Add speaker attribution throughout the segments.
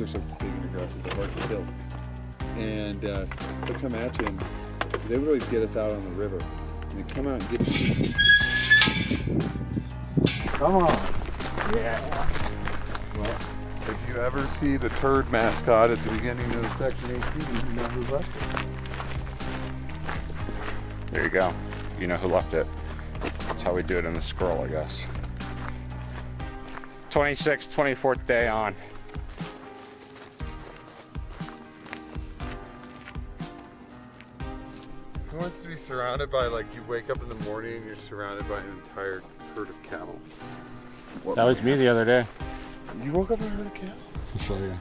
Speaker 1: they're so big and aggressive, they're hard to kill. And they'll come at you, and they would always get us out on the river. And they come out and get you. Come on. Yeah. Well, if you ever see the turd mascot at the beginning of section 18, you know who left it.
Speaker 2: There you go. You know who left it. That's how we do it in the squirrel, I guess. 26th, 24th day on.
Speaker 1: Who wants to be surrounded by, like, you wake up in the morning and you're surrounded by an entire herd of cattle? What,
Speaker 2: That was me the other day.
Speaker 1: You woke up in a herd of cattle?
Speaker 2: I'll show you.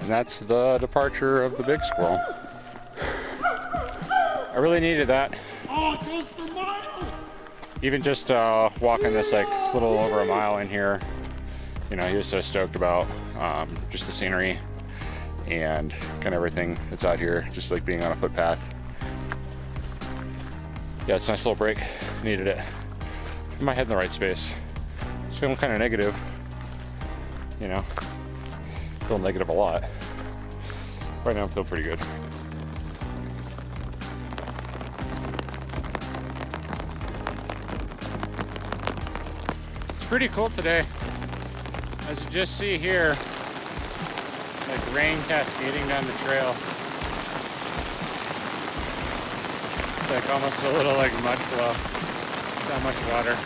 Speaker 2: And that's the departure of the big squirrel. I really needed that.
Speaker 3: Oh, it goes for miles!
Speaker 2: Even just walking this like little over a mile in here, you know, he was so stoked about just the scenery and kind of everything that's out here, just like being on a footpath. Yeah, it's a nice little break. Needed it. Put my head in the right space. Just feeling kind of negative, you know. Feel negative a lot. Right now I'm feeling pretty good. It's pretty cool today. As you just see here, like rain cascading down the trail. It's like almost a little like mud flow. So much water.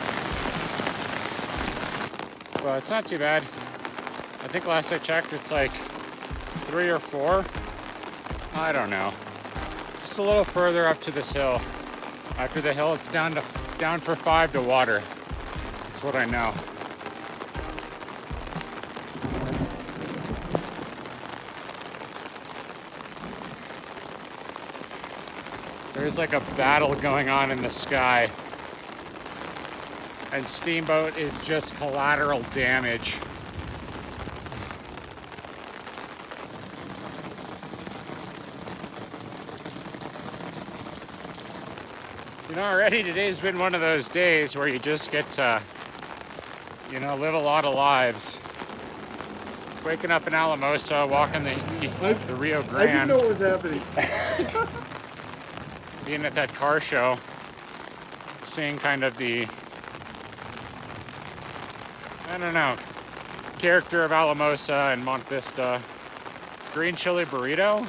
Speaker 2: But it's not too bad. I think last I checked it's like 3 or 4. I don't know. Just a little further up to this hill. After the hill it's down for 5 to water. That's what I know. There's like a battle going on in the sky. And Steamboat is just collateral damage. You know, already today's been one of those days where you just get to, you know, live a lot of lives. Waking up in Alamosa, walking the Rio Grande.
Speaker 1: I didn't know what was happening.
Speaker 2: Being at that car show, seeing kind of the, I don't know, character of Alamosa and Monte Vista. Green chili burrito.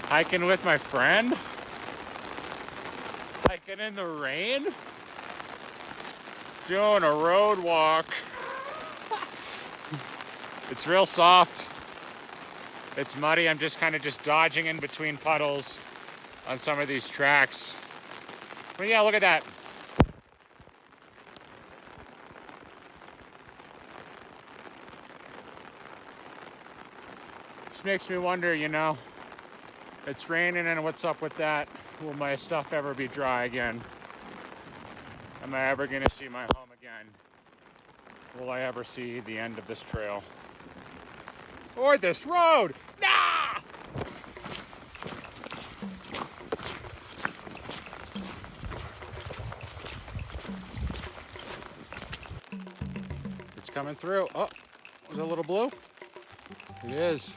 Speaker 2: Hiking with my friend. Hiking in the rain. Doing a road walk. It's real soft. It's muddy. I'm just kind of dodging in between puddles on some of these tracks. But yeah, look at that. Just makes me wonder, you know, it's raining and what's up with that? Will my stuff ever be dry again? Am I ever gonna see my home again? Will I ever see the end of this trail? Or this road? Nah! It's coming through. Oh, was it a little blue? It is.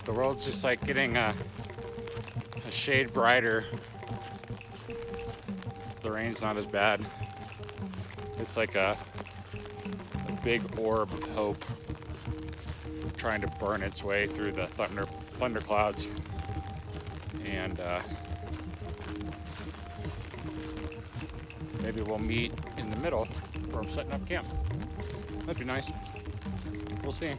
Speaker 2: The world's just like getting a shade brighter. The rain's not as bad. It's like a big orb of hope trying to burn its way through the thunder clouds. And maybe we'll meet in the middle where I'm setting up camp. That'd be nice. We'll see.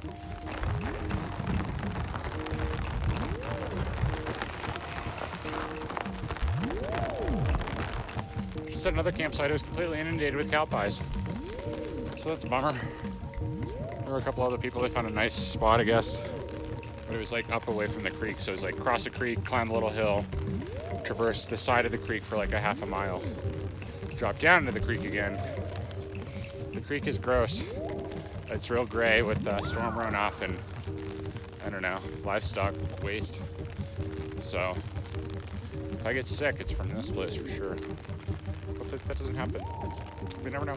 Speaker 2: Just at another campsite, it was completely inundated with cow pies. So that's a bummer. There were a couple other people, they found a nice spot, I guess. But it was like up away from the creek, so it was like cross a creek, climb a little hill, traverse the side of the creek for like a half a mile, drop down into the creek again. The creek is gross. It's real gray with storm runoff and, I don't know, livestock waste. So If I get sick, it's from this place for sure. Hope that doesn't happen. We never know.